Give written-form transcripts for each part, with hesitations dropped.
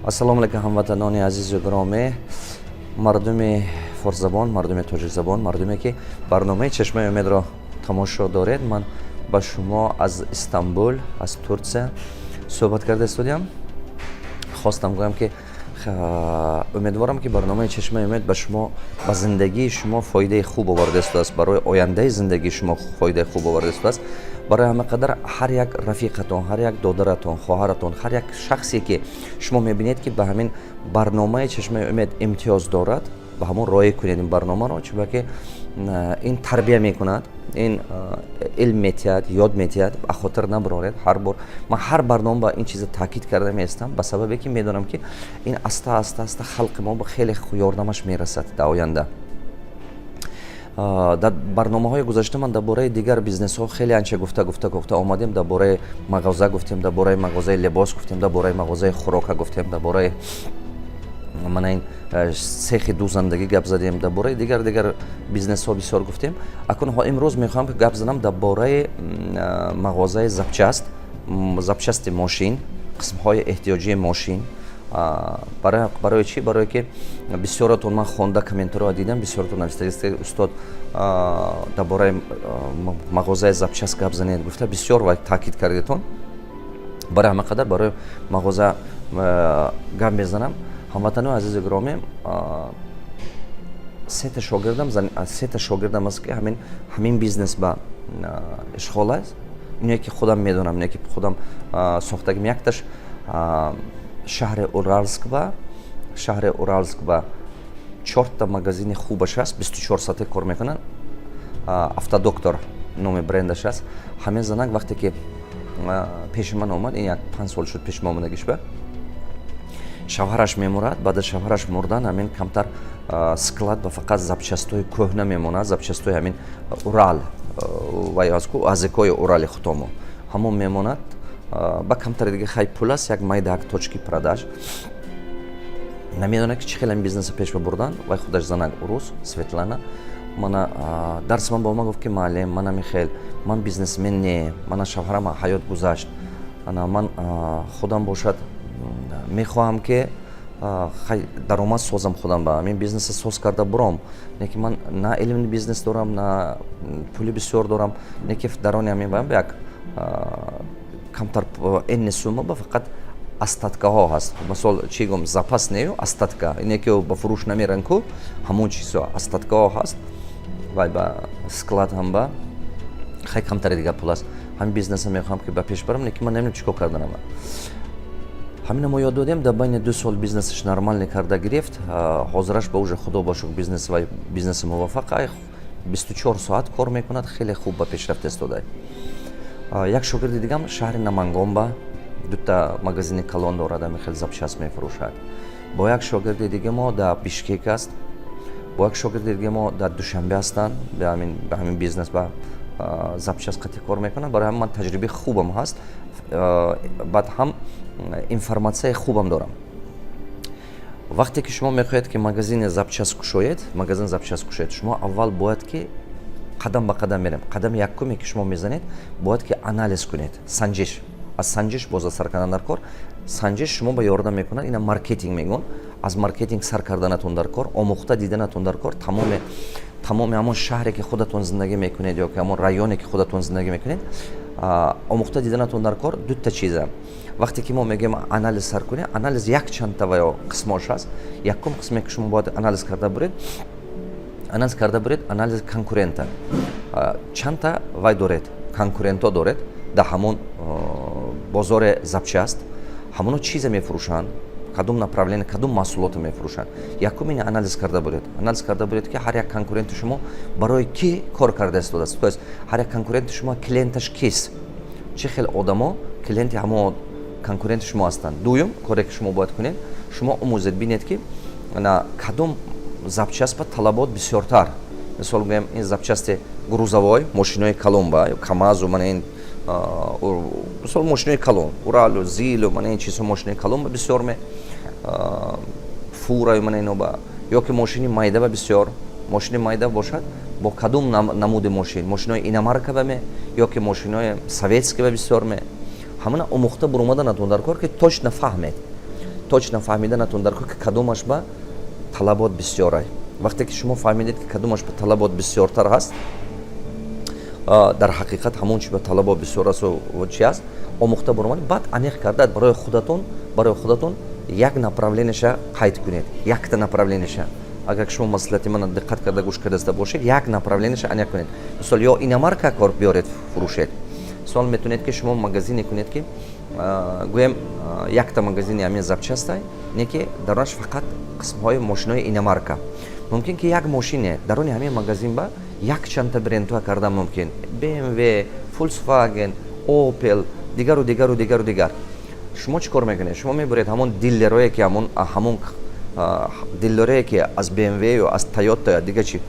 ассалому алайкум ҳамватанони азизу гиромӣ, мардуми форсзабон, мардуми тоҷикзабон, мардуме ки барномаи чашмаи умедро тамошо доред. Ман ба шумо аз Истанбул, аз Турсия суҳбат карда истодиам. Хостам гӯям ки умедворам ки барномаи чашмаи умед ба шумо, ба зиндагии шумо фоидаи хуб оварда истодааст, барои ояндаи зиндагии шумо фоидаи хуб оварда истодааст. барои ҳама қадар ҳар як рафиқатон, ҳар як додаратон, хоҳаратон, ҳар як шахсе ки шумо мебинед ки ба ҳамин барномаи чашмаи умед имтиёз дорад, ба ҳамон роя кунед ин барномаро, чунки ки ин тарбия мекунад, ин илм метиҳад, ёд метиҳад, ба хотир набароред. ҳар бор ман ҳар барнома ба ин чиза таъкид карда меистам, ба сабабе ки медонам ки ин аста халқи мо ба хеле ёрдамаш мерасад дар оянда. дар барномаҳои гузашта ман дар бораи дигар бизнесҳо хеле анча гуфта омадем. Дар бораи Мағоза гуфтем, дар бораи Мағозаи либос гуфтем, дар бораи Мағозаи хӯрока гуфтем, дар бораи мана ин сехи дузандагӣ гап задем, дар бораи дигар бизнесҳо бисёр гуфтем. Акун имрӯз мехоҳам ки гап занам дар бораи Мағозаи запчасти мошин, қисмҳои эҳтиётии мошин. Барои чӣ? Барое ки бисёратон ман хонда комментариҳо дидам, бисёратон навистагист ки устод дар бораи Мағозаи запчаст гап занед гуфта, бисёр вай таъкид кардетон. Барои ҳама қадар барои Мағоза гап мезанам. ҳамватанони азизи гиромӣ, сета шогирдам аст ки ҳамин бизнес ба ишғол аст. ине ки худам медонам, ине ки худам сохтагим. Якташ шаҳри Уралск ба 4 магазини хубаш аст, 24 саате кор мекунанд. Автодоктор номи брендаш аст. ҳамин занак вақте ки пеши ман омад, ин як 5 сол шуд пеши ман омадагиш ба, шавҳараш мемурад. Баъд аз шавҳараш мурдан ҳамин камтар склад ба фақат запчастои кӯҳна мемонад, запчастои ҳамин Урал ва азикои Урали хутомо ҳамон мемонад. Ба камтари дига хай пул аст, як майдаак точки продаж. Намедонад ки чӣ хеле бизнеса пеш бурдан. Вай худаш занак урус Светлана. Мана дарси ман ба ман гуфт ки маълим, мана Михаил, ман бизнесмен не, мана шавҳарама ҳаёт гузашт. Ман худам бошад мехоҳам ки даромад созам худам ба ҳамин бизнеса соз карда буром. Не ки ман на илми бизнес дорам, на пули бисёр дорам, не ки дарони ҳамин ба як камтар энни сума ба фақат остаткаҳо ҳаст. Мисол чӣ гум запас нею остатка, ине ки ба фурӯш намеран ку ҳамон чизо остаткаҳо ҳаст. Вай ба склад ҳам ба хай камтари дига пул аст. ҳамин бизнеса мехоҳам ки ба пеш барам, не ки ман намедонам чӣ кор карданам. ҳамина мо ёд додем, дар байни 2 сол бизнесаш нормални карда гирифт. ҳозираш ба уже худо бошук бизнес ва бизнеси муваффақ 24 соат кор мекунад, хеле хуб ба пешрафт истода. Як шогирди дигам шаҳри Намангонба 2 магазини калон дорад, хеле запчаст мефурӯшад. Бо як шогирди дига мо дар Бишкек аст, бо як шогирди дига мо дар Душанбе ҳастанд, ба ҳамин бизнес ба запчаст қатъи кор мекунад. Барои ҳамин ман таҷрибаи хубам ҳаст, баъд ҳам информатсияи хубам дорам. Вақте ки шумо мехоҳед ки магазин запчаст кушоед, шумо аввал бояд ки қадам ба қадам мерем. Қадами якуме ки шумо мезанед, бояд ки анализ кунед, санҷиш. Аз санҷиш боз сар кардан дар кор. Санҷиш шумо ба ёрдам мекунад, ина маркетинг мегӯн. Аз маркетинг сар карданатон дар кор, омӯхта диданатон дар кор, тамоми ҳамон шаҳре ки худатон зиндагӣ мекунед ё ки ҳамон районе ки худатон зиндагӣ мекунед, омӯхта диданатон дар кор. 2 чиза. Вақте ки мо мегӯем анализ сар кунед, анализ як чанда ва ё қисмош аст. Якум қисме ки шумо бояд анализ карда буред, анализ конкурента. Чанда вай доред, конкуренто доред дар ҳамон бозори запчаст. ҳамоно чиза мефурӯшанд, кадом направление, кадом маҳсулото мефурӯшанд. Якум ин анализ карда буред. Анализ карда буред ки ҳар як конкуренти шумо барои ки кор карда истодааст. То есть ҳар як конкуренти шумо клиенташ кист? Чӣ хел одамо клиенти ҳамон конкуренти шумо ҳастанд? Дуюм коре ки шумо бояд кунед, шумо омӯзед бинед ки кадом запчаст ба талабот бисёртар. Мисол гӯем ин запчасти грузовой, мошинои калонба, камазу, мана ин мисол мошинои калон, Уралу, Зилу, мана ин чизҳо мошинои калонба бисёр ме, фураю мана иноба, ё ки мошини майда ба бисёр. Мошини майда бошад бо кадом намуди мошин? Мошинои иномарка ба ме, ё ки мошинои советски ба бисёр ме. ҳамана омӯхта буромаданатон дар кор ки точно фаҳмед. точно фаҳмиданатон дар кор ки кадомаш ба талабот бисёрай. вақте ки шумо фаҳмидед ки кадомаш ба талабот бисёртар ҳаст, дар ҳақиқат ҳамон чи ба талабот бисёр аст чи аст омӯхта баромад, баъд аниқ карда барои худатон як направлениеша қайд кунед, якта направлениеша. агар шумо маслиҳати мана диққат карда гӯш кардаста бошед, як направлениеша аниқ кунед. мисол ё инамарка кор биёред фурӯшед. мисол метавонед ки шумо магазине кунед ки гӯем якта магазини ҳамин запчастай не ки дарунаш фақат қисмҳои мошинҳои инамарка. мумкин ки як мошине даруни ҳамин магазин ба як чанда брендҳоя карда мумкин. BMW, Volkswagen, Opel, дигар. шумо чӣ кор мекунед? шумо мебуред ҳамон дилерое ки ҳамон дилерое ки аз BMW ё аз Toyota ё дигар чи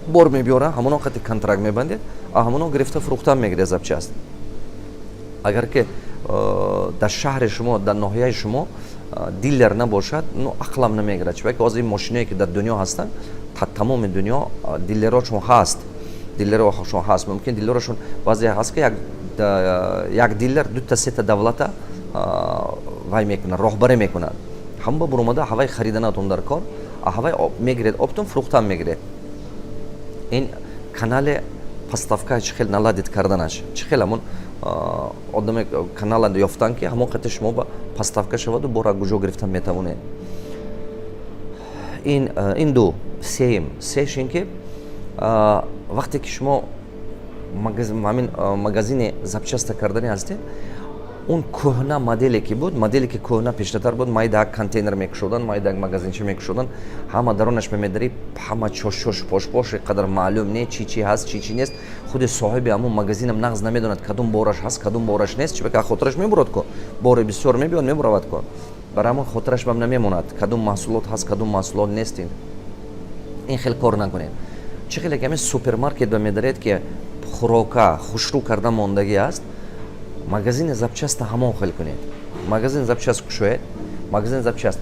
бор мебиёра, ҳамоно қати контракт мебандед, ҳамоно гирифта фурӯхта мегиред запчаст. агар ки дар шаҳри шумо, дар ноҳияи шумо дилер набошад, ақлам намегирад. чунки ҳозир мошинае ки дар дунё ҳастанд, тамоми дунё дилерашон ҳаст. мумкин дилерашон баъзе ҳаст ки як дилер дута сета давлата вай мекунад, роҳбарӣ мекунад. ҳама буромада ҳавай хариданатон дар кор, ҳавай мегиред обтон фурӯхтан мегиред. ин канали поставка чӣ хел наладид карданаш, чӣ хел ҳамон одаме канала ёфтан ки ҳамон қати шумо ба поставка шаваду бора гуҷо гирифтан метавонед. ин ду сеюм ки вақте ки шумо ҳамин магазини запчаста кардани ҳастед, он кӯҳна моделе ки буд, моделе ки кӯҳна пештатар буд, майдак контейнер мекушодан, майдак магазинча мекушодан, ҳама дарунаш мемедарӣ, ҳама чош пош қадар маълум не чӣ ҳаст, чӣ нест. худи соҳиби ҳамон магазинам нағз намедонад кадом бораш ҳаст, кадом бораш нест, чӣ бека хотираш мебурад ко, бори бисёр мебиёд мебуравад ко, барои ҳамон хотираш бам намемонад, кадом маҳсулот ҳаст, кадом маҳсулот нестин. ин хел кор накунед. чӣ хеле ки ҳамин супермаркет ба медаред ки хӯрока хушрӯ карда мондагӣ аст, магазини запчаста ҳамон хел кунед. магазини запчаст кушоед, магазини запчаст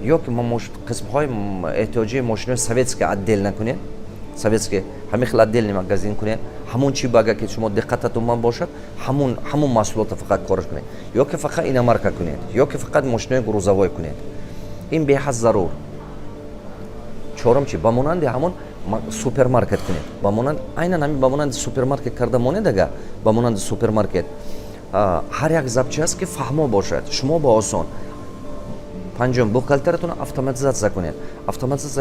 ё ки қисмҳои эҳтиёҷии мошинҳои советские отдел накунед, советские ҳамин хел отдельный магазин кунед, ҳамон чи бага ки шумо диққататон ман бошад, ҳамон маҳсулота фақат кораш кунед, ё ки фақат инамарка кунед, ё ки фақат мошинҳои грузовой кунед. ин беҳад зарур. чорум чи ба монанди ҳамон супермаркет кунед, ба монанди супермаркет карда монед. ага ба монанди супермаркет ҳар як запчаст ки фаҳмо бошад, шумо ба осон. панҷум, бухгалтератон автоматизатсия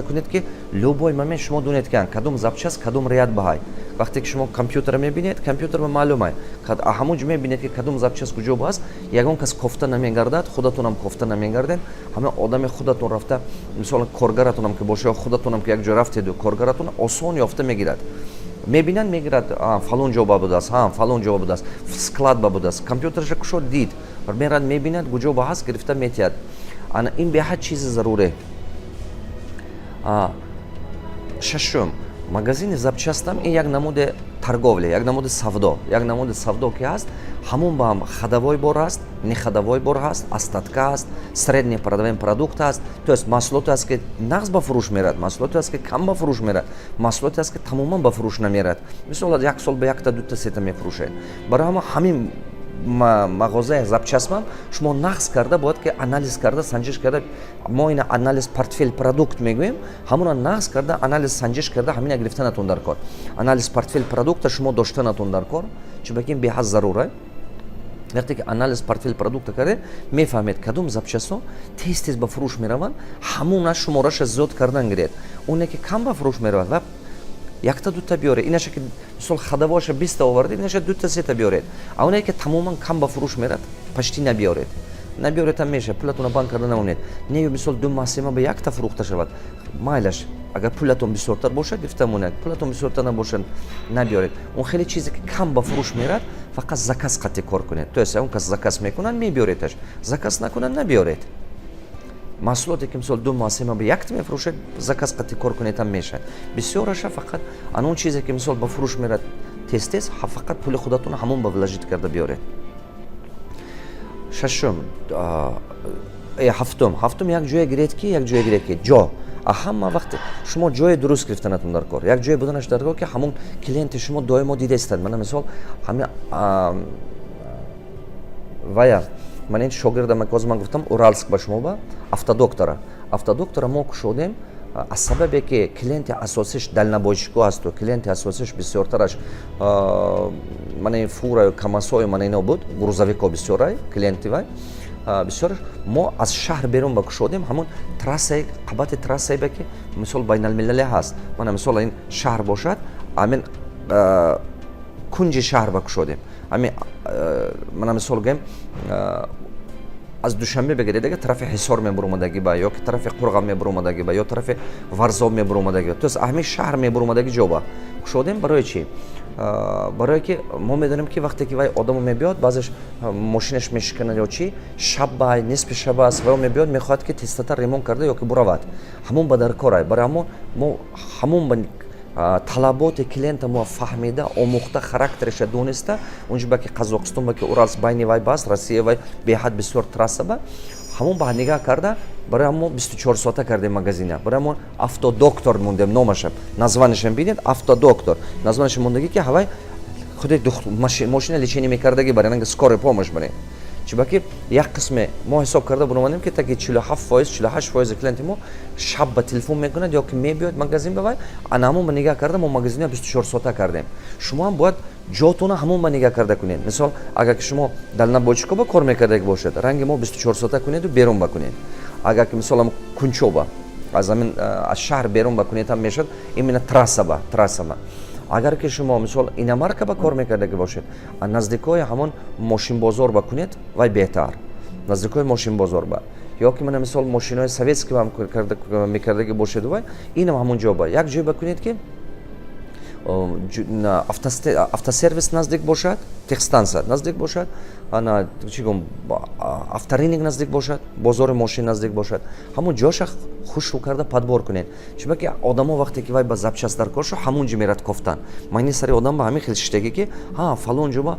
кунед ки любой момент шумо донед ки кадом запчаст кадом рият баҳай. вақте ки шумо компютер мебинед, компютер маълумай, ҳамон ҷо мебинед ки кадом запчаст куҷо бааст, ягон кас кофта намегардад, худатонам кофта намегардед, ҳама одами худатон рафта, мисол коргаратонам ки боша, худатонам ки як ҷо рафтеду, коргаратон осон ёфта мегирад. мебинад мегирад, фалон ҷо ба будааст, фалон ҷо ба будааст, склад ба будааст, компютерша кушод дид, мерад мебинад куҷо ба ҳаст гирифта метиҳад. ин беҳад чизи заруре. шашум, магазини запчастам ин як намуди торговле, як намуди савдо ки ҳаст, ҳамон ба ҳам ходовой бор ҳаст, неходовой бор ҳаст, остатка ҳаст, средний продукт ҳаст. то есть маҳсулоте ҳаст ки нағз ба фурӯш мерад, маҳсулоте ҳаст ки кам ба фурӯш мерад, маҳсулоте ҳаст ки тамоман ба фурӯш намерад. мисол як сол ба якта дута сета мефурӯшед. барои ҳамин мағозаи запчастам шумо нағз карда бояд ки анализ карда, санҷиш карда, мо ина анализ портфел продукт мегӯем, ҳамона нағз карда, анализ санҷиш карда, ҳамина гирифтанатон дар кор. анализ портфел продукта шумо доштанатон дар кор, чунки ин беҳад зарура. вақте ки анализ портфел продукта карде, мефаҳмед кадом запчастҳо тез ба фурӯш мераванд, ҳамона шумораша зиёд кардан гиред. оне ки кам ба фурӯш меравад, якта дута биёред, инаша ки мисол ходовойша 20 овардед, инаша дута сета биёред. а оне ки тамоман кам ба фурӯш мерад, пашти набиёред. набиёред меша, пулатона банд карда намонед. не мисол ду маҳсима ба якта фурӯхта шавад. майлаш, агар пулатон бисёртар бошад, гирифта монед. пулатон бисёртар набошад, набиёред. он хеле чизе ки кам ба фурӯш мерад, фақат заказ қати кор кунед. то есть он кас заказ мекунад, мебиёредаш. заказ накунад, набиёред. маҳсулоте ки мисол ду маҳсима ба якта мефурӯшед, заказ қати кор кунед ҳам мешавад. бисёраша фақат анон чизе ки мисол ба фурӯш мерад тез, фақат пули худатон ҳамон ба влажит карда биёред. шашум, ҳафтум як ҷое гиред ки ҷо. ҳама вақте шумо ҷое дуруст гирифтанатон дар кор. як ҷое буданаш дар кор ки ҳамон клиенти шумо доимо дидастад. мана мисол ҳами вая ман ин шогирдам аз ман гуфтам Уральск ба шумо ба автодоктора мо кушодем аз сабабе ки клиенти асосиш далнабойшико асту клиенти асосиш бисёртараш мана фураю камасою мана ино буд грузовико бисёрай клиенти вай бисёр мо аз шаҳр берун ба кушодем ҳамон трассаи қабати трассаи ба ки мисол байналмилалӣ ҳаст мана мисол ин шаҳр бошад амин кунҷи шаҳр ба кушодем ами мана мисол гӯем аз душанбе бигиред ага тарафи ҳисор мебуромадаги ба ё ки тарафи қурға мебуромадаги ба ё тарафи варзоб мебуромадаги ба то есть аҳми шаҳр мебуромадаги ҷо ба кушодем барои чӣ барое ки мо медонем ки вақте ки вай одамо мебиёд баъзеш мошинаш мешиканад ё чи шаббай нисфи шаба аст ва мебиёд мехоҳад ки тезтар ремонт карда ё ки буравад ҳамон ба даркорай барои мо ҳамон ба талаботи клиента мо фаҳмида омӯхта характериша дониста унҷо ба ки қазоқистон ба ки Уральск байни вай баст Россия вай беҳад бисёр трасса ба ҳамон ба нигаҳ карда барои мо 24 соата кардем магазина барои мо автодоктор мондем номашам названишам бинед автодоктор названишам мондаги ки ҳавай худи мошина лечение мекардаги барои скорой помощь баре чибаки як қисме мо ҳисоб карда буромадем ки таки 47% клиенти мо шаб ба телефон мекунад ё ки мебиёд магазин ба вай ана ҳамон ба нигаҳ карда мо магазина 24 соата кардем шумо ҳам бояд ҷотона ҳамон ба нигаҳ карда кунед мисол агар ки шумо далнабойчикоба кор мекардаги бошед ранги мо 24 соата кунеду берун ба кунед агар ки мисол кунчоба аз шаҳр берун ба кунед ҳам мешад именно трасса ба агар ки шумо мисол иномарка ба кор мекардаги бошед наздикои ҳамон мошинбозор ба кунед вай беҳтар наздикои мошинбозор ба ё ки мана мисол мошинои советски ба мекардаги бошед вай инам ҳамон ҷо ба як ҷой ба кунед ки автосервис наздик бошад техстанса наздик бошад авторинг наздик бошад бозори мошин наздик бошад ҳамон ҷоша хушрӯ карда падбор кунед чунки ки одамо вақте ки вай ба запчаст даркор шо ҳамон ҷо мерад кофтан майни сари одам ба ҳамин хел шиштаги ки фалон ҷо ба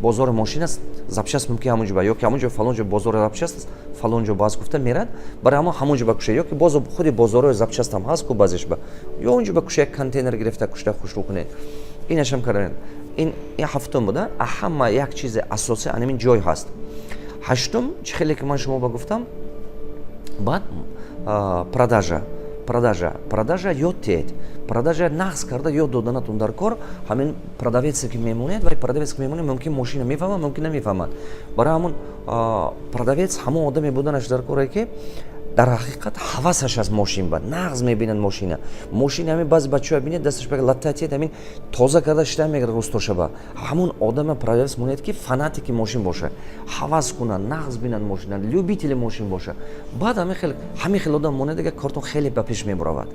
бозори мошин аст запчаст мумкин ҳамон ҷо ба ё ки ҳамон ҷо фалон ҷо бозори запчаст аст фалон ҷо баъз гуфта мерад барои ҳамон ҷо ба кушед ё ки боз худи бозорои запчаст ҳам ҳаст ку баъзеш ба ё он ҷо ба кушед контейнер гирифта кушта хушрӯ кунед инашам кардем ин ҳафтум буда ҳама як чизи асосӣ анамин ҷой ҳаст ҳаштум чӣ хеле ки ман шумо ба гуфтам баъд продажа ёд тед продажа нағз карда ёд доданатон дар кор ҳамин продавесе ки мемонед вай продавесе ки мемонед мумкин мошина мефаҳмад мумкин намефаҳмад барои ҳамон продавец ҳамон одаме буданаш дар коре ки дар ҳақиқат ҳавасаш аз мошин ба нағз мебинад машина ҳамин баъзе бачаҳо бинед дасташ ба латтатият ҳамин тоза карда шита мегирад рустоша ба ҳамон одама продавец монед ки фанатики мошин боша ҳавас кунад нағз бинад мошина любители мошин боша баъд ҳамин хел одам монед ага кортон хеле ба пеш мебуравад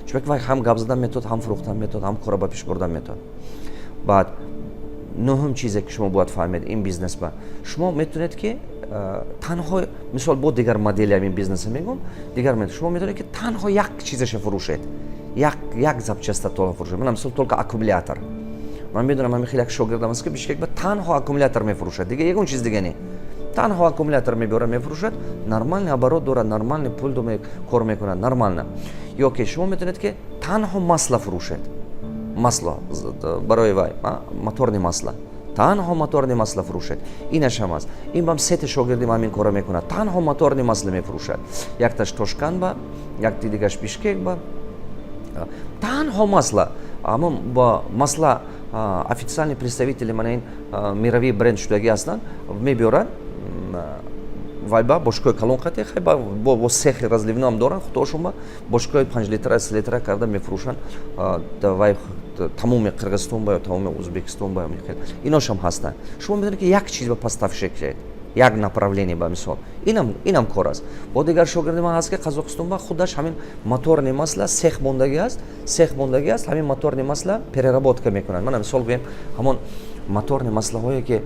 чунки вай ҳам гап задан метод ҳам фурӯхтан метод ҳам кора ба пеш бурдан метод баъд нӯҳум чизе ки шумо бояд фаҳмед ин бизнес ба шумо метавонед ки танҳо мисол бо дигар модели ҳамин бизнеса мегӯм дигар шумо метавонед ки танҳо як чизаша фурӯшед як запчаста тола фурӯшед мана мисол толка аккумулятор ман медонам ҳамин хеле як шогирдам аст ки бишкек ба танҳо аккумулятор мефурӯшад дига ягон чиз дига не танҳо аккумулятор мебиёрад мефурӯшад нормальный оборот дорад нормальный пул кор мекунад нормально ё ки шумо метавонед ки танҳо масла фурӯшед масло барои вай моторни масла танҳо моторни масла фурӯшед инашам аст ин бам сети шогирдим ҳамин кора мекунад танҳо моторни масла мефурӯшад якташ тошкан ба якти дигаш бишкек ба танҳо масла ҳамон ба масла официальни представители мана ин мирови бренд шудаги ҳастанд мебиёрад вай ба бошкои калон қати бо сехи разливноам доранд худошон ба бошкои 5 литра 10 литра карда мефурӯшанд вай тамоми қирғизистон ба ё тамоми ӯзбекистон ба иношам ҳастанд шумо медонед ки як чиз ба поставщик кунед як направление ба мисол инам кор аст бо дигар шогирди ман ҳаст ки қазоқистон ба худаш ҳамин моторни масла сех мондаги аст ҳамин моторни масла переработка мекунанд мана мисол гӯем ҳамон моторни маслаҳое ки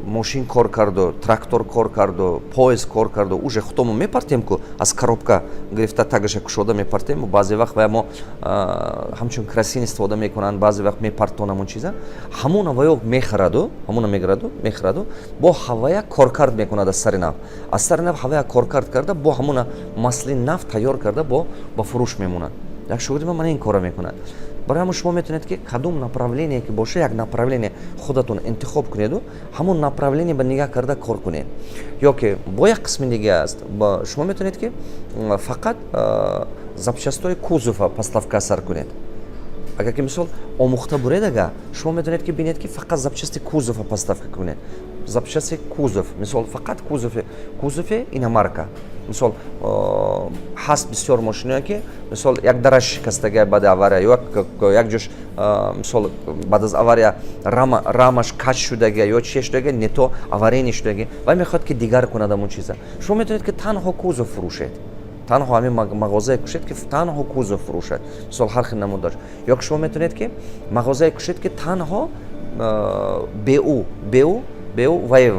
мошин кор карду трактор кор карду поезд кор карду уже худомо мепартем ку аз коробка гирифта тагаша кушода мепартем баъзе вақт ва мо ҳамчун красин истифода мекунанд баъзе вақт мепартон ҳамон чиза ҳамона ваё мехараду бо ҳавая коркард мекунад аз сари нав ҳавая коркард карда бо ҳамона масли нав тайёр карда ба фурӯш мемонад як шогирди ман ин кора мекунад барои ҳамон шумо метавонед ки кадом направление ки боша як направление худатон интихоб кунеду ҳамон направление ба нигаҳ карда кор кунед. ё ки бо як қисми дига аст шумо метавонед ки фақат запчастҳои кузова поставка сар кунед. Агар ки мисол омӯхта буред, ага шумо метавонед ки бинед ки фақат запчасти кузова поставка кунед. Запчасти кузов, мисол фақат кузове иномарка. Мисол ҳаст бисёр мошиное ки мисол як дараш шикастагӣ баъди авария ё як ҷош мисол баъд аз авария рамаш кач шудагӣ ё чие шудагӣ нето аварийни шудагӣ вай мехоҳад ки дигар кунад амон чиза. Шумо метавонед ки танҳо кузов фурӯшед. Танҳо ҳамин мағозае кушед ки танҳо кузов фурӯшад. Мисол ҳар хел намуд дошт. Ё ки шумо метавонед ки мағозае кушед ки танҳо беу вай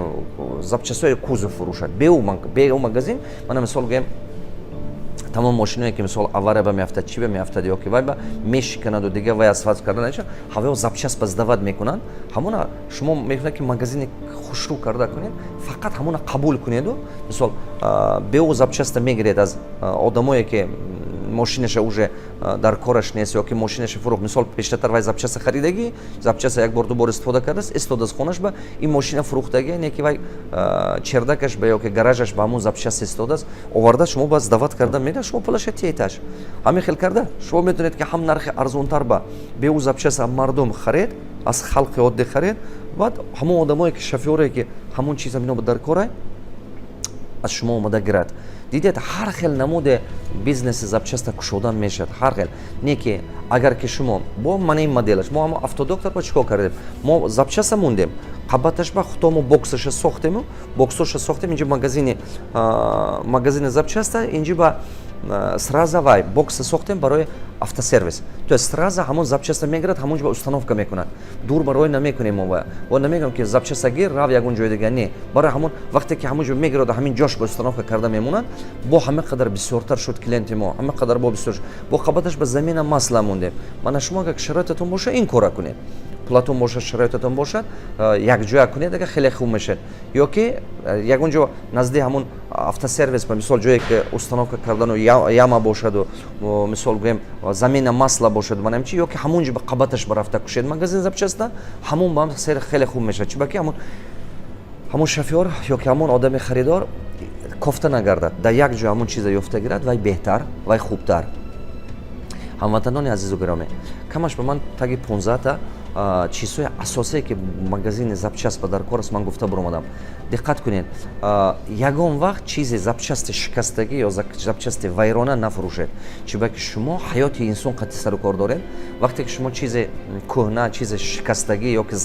запчастҳои кузов фурӯшад. Беу магазин, мана мисол гӯем тамом мошиное ки мисол авария ба меафтад, чӣ ба меафтад ё ки вай ба мешиканаду дига вай асфальт карда наша ҳавоё запчаст ба сдават мекунанд. Ҳамона шумо мехоҳед ки магазини хушрӯ карда кунед, фақат ҳамона қабул кунеду мисол беу запчаста мегиред аз одамое ки мошинаша уже дар кораш нест ё ки мошинаша фурӯхт. Мисол пештартар вай запчаста харидагӣ, запчаста як бор дубор истифода кардааст, истодаст хонаш ба ин мошина фурӯхтагӣ, не ки вай чердакаш ба ё ки гаражаш ба ҳамон запчаст истодаст, оварда шумо ба сдават карда меда, шумо пулаша тиеташ. Ҳамин хел карда шумо метавонед ки ҳам нархи арзонтар ба беу запчаста мардум харед, аз халқи оддӣ харед, баъд ҳамон одамое ки шофёре ки ҳамон чиза мино дар корай аз шумо омада гирад. Дидед ҳар хел намуди бизнеси запчаста кушодан мешавад, ҳар хел. Не ки агар ки шумо бо мана ин моделаш мо ҳама автодоктор ба чикор кардем, мо запчаста мондем, қабаташ ба хутомо боксаша сохтему, боксоша сохтем, инҷа магазини запчаста, инҷа ба сразу вай бокса сохтем барои автосервис. То есть сразу ҳамон запчаста мегирад, ҳамонҷо ба установка мекунад. дур барои намекунем мо ва намегӯям ки запчаста гир рав ягон ҷои дига, не, барои ҳамон вақте ки ҳамонҷо мегирад ҳамин ҷош ба установка карда мемонад, бо ҳама қадар бисёртар шуд клиенти мо, ҳама қадар бо бисёр шуд, бо қабаташ ба замина масла мондем. Мана шумо агар шароитатон боша ин кора кунед, пулатон бошад, шароитатон бошад, як ҷоя кунед, ага хеле хуб мешад. Ё ки ягон ҷо назди ҳамон автосервис ба мисол ҷое ки установка кардану яма бошаду мисол гӯем замина масла бошад, манам чи ё ки ҳамон ҷо ба қабаташ барафта кушед магазин запчаста, ҳамон ба хеле хуб мешад. Чӣ ба ки ҳамон шофёр ё ки ҳамон одами харидор кофта нагардад, дар як ҷо ҳамон чиза ёфта гирад, вай беҳтар, вай хубтар. ҳамватанони азизу гиромӣ, камаш ба ман таги 15 чизҳои асосие ки магазини запчаст ба дар кор аст ман гуфта буромадам. Диққат кунед, ягон вақт чизи запчасти шикастагӣ ё запчасти вайрона нафурӯшед. Чӣ ба ки шумо ҳаёти инсон қатъи сару кор доред. Вақте ки шумо чизи кӯҳна, чизи шикастагӣ ё ки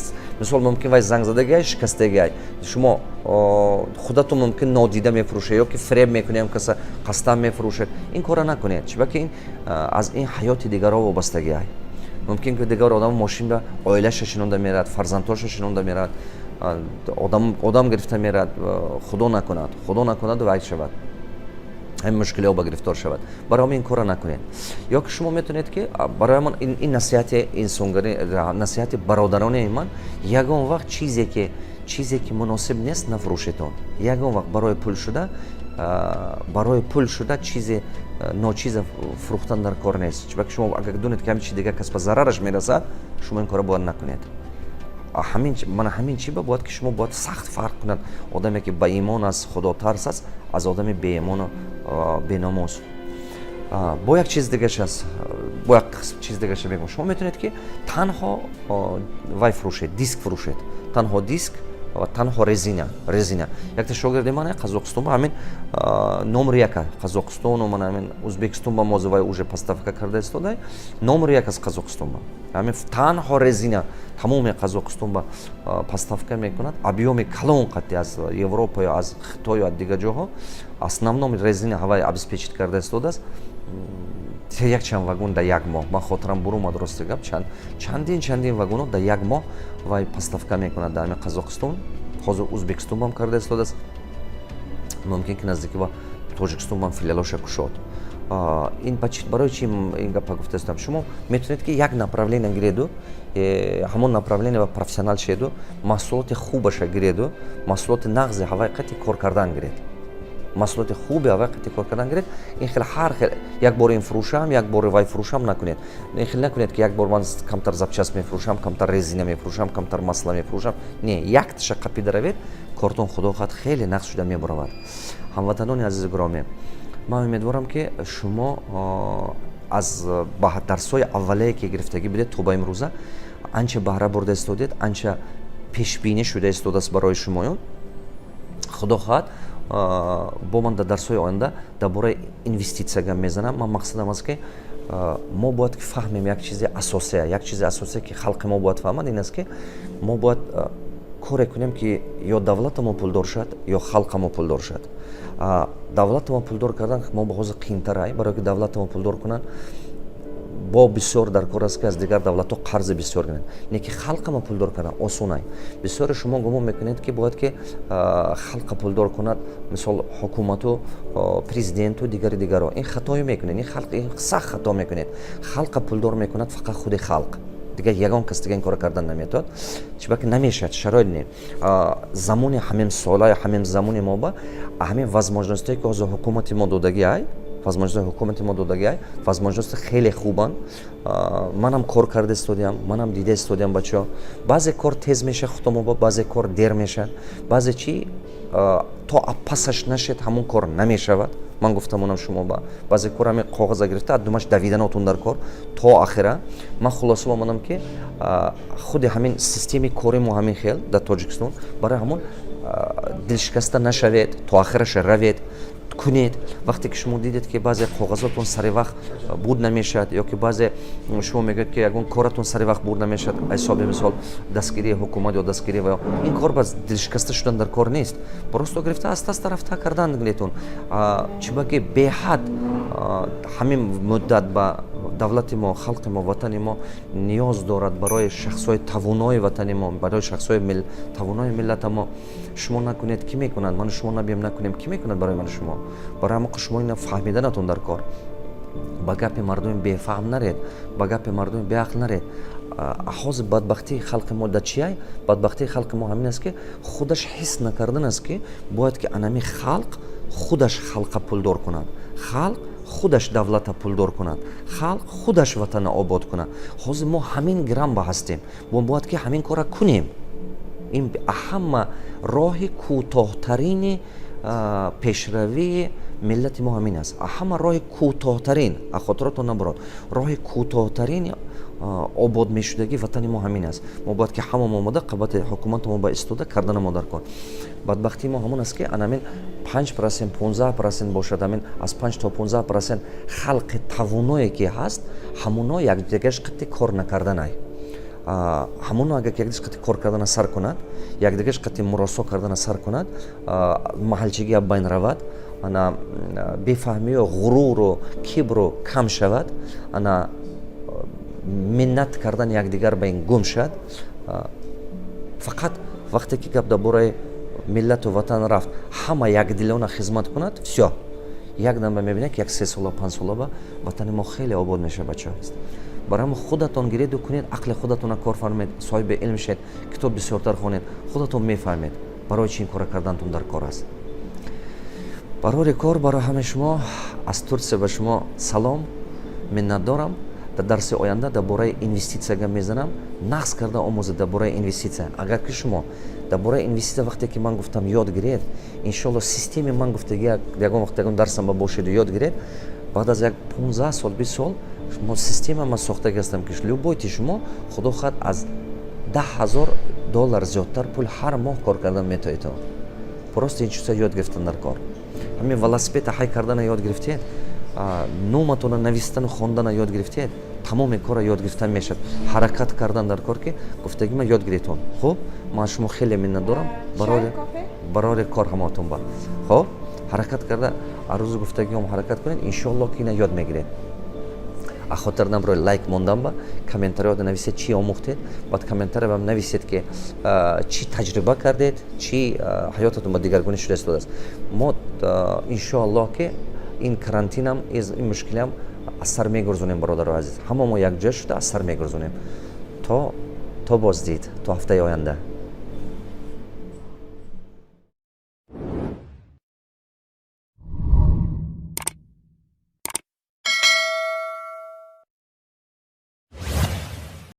мисол мумкин вай зангзадагӣ ай, шикастагӣ ай, шумо худатон мумкин нодида мефурӯшед ё ки фреб мекунед, каса қасдан мефурӯшед. Ин кора накунед. Чӣ ба ки ин аз ин ҳаёти дигарро вобастагӣ ай. Мумкин ки дигар одам мошин ба оилаша шинонда мерад, фарзандҳоша шинонда мерад, одам гирифта мерад, худо накунад вай шавад, ҳамин мушкилиҳо ба гирифтор шавад. Барои ҳамин ин кора накунед. ё ки шумо метавонед ки барои ман ин насиҳати инсонгарӣ, насиҳати бародарони ман, ягон вақт чизе ки муносиб нест нафурӯшедон. Ягон вақт барои пул шуда чизи ночиза фурӯхтан дар кор нест. Чӣ ба ки шумо агар донед ки ҳамин чи дига кас ба зарараш мерасад, шумо ин кора бояд накунед. ҳамин чи бояд ки шумо бояд сахт фарқ кунад одаме ки ба имон аст, худотарс аст, аз одами беимону беномоз. бо як чиз дигаш аст, бо як чиз дигаш мегӯям, шумо метавонед ки танҳо вай фурӯшед, диск фурӯшед, танҳо диск ва танҳо резина. Якта шогирди ман Қазоқистон ба ҳамин номер 1 Қазоқистону ман ҳамин Узбекистон ба мозу вай уже поставка карда истодай. Номер 1 аз Қазоқистон ба ҳамин танҳо резина тамоми Қазоқистон ба поставка мекунад. Объёми калон қатъи аз Европа ё аз Хитой ё аз дигар ҷоҳо основном резина ҳавай обеспечит карда истодааст. Якчанд вагон дар як моҳ, ман хотирам буромад рости гап, чандин вагонҳо дар як моҳ вай поставка мекунад дар ҳамин Қазоқистон. ҳозир Узбекистон бам карда истодааст. Мумкин ки наздики ба Тоҷикистон бам филиалоша кушод. ин барои чӣ ин гапа гуфта истам? Шумо метавонед ки як направление гиреду, ҳамон направление ба профессионал шеду, маҳсулоти хубаша гиреду, маҳсулоти нағзи ҳавай қатъи кор кардан гиред. маҳсулоти хуби вақти кор кардан гиред. ин хел ҳар хел як бор ин фурӯшам, як бор вай фурӯшам накунед. ин хел накунед ки як бор ман камтар запчаст мефурӯшам, камтар резина мефурӯшам, камтар масла мефурӯшам. не, як тиша қапида равед, кортон худохат хеле нақс шуда мебаравад. ҳамватанони азизи гиромӣ, ман умедворам ки шумо аз дарсҳои аввалие ки гирифтагӣ будед то ба имрӯза анча баҳра бурда истодед, анча пешбинӣ шуда истодааст барои шумоён. худо хоҳад бо ман дар дарсҳои оянда дар бораи инвеститсия гап мезанам. ман мақсадам аст ки мо бояд ки фаҳмем як чизи асосия, як чизи асосие ки халқи мо бояд фаҳмад ин аст ки мо бояд коре кунем ки ё давлатамо пулдор шад, ё халқамо пулдор шад. давлатамо пулдор кардан мо ба ҳозир қиинтарай, барои ки давлатамо пулдор кунанд бо бисёр дар кор аст ки аз дигар давлатҳо қарзи бисёр гиранд. не ки халқамо пулдор кардан осонай. бисёри шумо гумон мекунед ки бояд ки халқа пулдор кунад, мисол ҳукумату, президенту, дигаро. ин хатои мекунед, ин сахт хато мекунед. халқа пулдор мекунад фақат худи халқ. дигар ягон кас дигар ин кора кардан наметавад. чунки намешад, шароит не. замони ҳамин сола, ҳамин замони мо ба ҳамин возможностие ки ҳозир ҳукумати мо додагиай, возможности хеле хубан. манам кор карда истодиам, манам дида истодиам бачаҳо. баъзе кор тез меша хутомоба, баъзе кор дер мешад, баъзе чи то пасаш нашед ҳамон кор намешавад. ман гуфтамонам шумо ба баъзе кор ҳамин коғаза гирифта думаш давиданотун дар кор то ахира. ман хулоса бомонам ки худи ҳамин системи кори мо ҳамин хел дар Тоҷикистон барои ҳамон дилшикаста нашавед, то ахираша равед кунед. вақте ки шумо дидед ки баъзе коғазотон сари вақт буд намешад ё ки баъзе шумо мегӯед ки ягон коратон сари вақт буд намешад, ҳисоби мисол дастгирии ҳукумат ё дастгирии ва ин кор ба дилшикаста шудан дар кор нест. просто гирифта аста рафта кардан гилетон. чунки беҳад ҳамин муддат ба давлати мо, халқи мо, ватани мо ниёз дорад барои шахсҳои тавонои ватани мо, барои шахсҳои тавонои миллата мо. шумо накунед ки мекунанд, ману шумо набием накунем ки мекунад барои ману шумо. барои ҳамон шумо ина фаҳмиданатон дар кор. ба гапи мардуми бефаҳм наред, ба гапи мардуми беақл наред. ҳозир бадбахтии халқи мо дар чияй? бадбахтии халқи мо ҳамин аст ки худаш ҳис накардан аст ки бояд ки анами халқ худаш халқа пулдор кунад, халқ худаш давлата пулдор кунад, халқ худаш ватана обод кунад. ҳозир мо ҳамин грамба ҳастем, мо бояд ки ҳамин кора кунем. ин ҳама роҳи кӯтоҳтарини пешравии миллати мо ҳамин аст. ҳама роҳи кӯтоҳтарин, хотиротон набурад, роҳи кӯтоҳтарини обод мешудагӣ ватани мо ҳамин аст. мо бояд ки ҳама омода қабати ҳукумати мо ба истода кардана мо дар кор. бадбахтии мо ҳамон аст ки анамин 5%, 15% бошад, амин аз 5 то 15% халқи тавоное ки ҳаст, ҳамоно якдигараш қити кор накарданай. ҳамоно агар якдигараш қити кор кардана сар кунад, якдигараш қити муросо кардана сар кунад, маҳалчигӣ аз байн равад, ана бефаҳмию, ғуруру, кибру кам шавад, ана миннат кардан якдигар ба ин гум шад. фақат вақте ки гап дар бораи миллату ватан рафт, ҳама якдилона хизмат кунад, всё. як дам мебинед ки як 3 сола 5 сола ба ватани мо хеле обод меша бачаҳо. барои ҳамон худатон гиреду кунед, ақли худатона кор фармед, соҳиби илм шед, китоб бисёртар хонед, худатон мефаҳмед барои чи ин кора кардантон дар кор аст. барори кор барои ҳамаи шумо аз Турсия ба шумо салом, миннат дорам. дар дарси оянда дар бораи инвеститсия гап мезанам, нақс карда омӯзед дар бораи инвеститсия. агар ки шумо дар бораи инвеститсия вақте ки ман гуфтам ёд гиред, иншоалло системи ман гуфтаги ягон вақт ягон дарсам ба бошеду ёд гиред, баъд аз як 15 сол 20 сол система ман сохтаги ҳастам ки любой ти шумо худо хоҳад аз $10,000 зиёдтар пул ҳар моҳ кор кардан метавонед. просто ин чиза ёд гирифтан дар кор. ҳамин велосипеда ҳай кардана ёд гирифтед, номатона навистану хондана ёд гирифтед, тамоми кора ёд гирифтан мешад. ҳаракат кардан дар кор ки гуфтаги ман ёд гирифтон. хуб, ман шумо хеле миннат дорам барори кор ҳаматон ба. хуб, ҳаракат карда арӯзи гуфтагиҳом ҳаракат кунед, иншоалло ки ина ёд мегиред. ахотир наброи лайк мондам ба комментариёт нависед чи омӯхтед, баъд комментария бам нависед ки чи таҷриба кардед, чи ҳаётатон ба дигаргуна шуда истодааст. мо иншоалло ки ин карантинам, ин мушкилиам аз сар мегурзонем бародару азиз. ҳама мо якҷоя шуда аз сар мегурзонем. то боздид, то ҳафтаи оянда.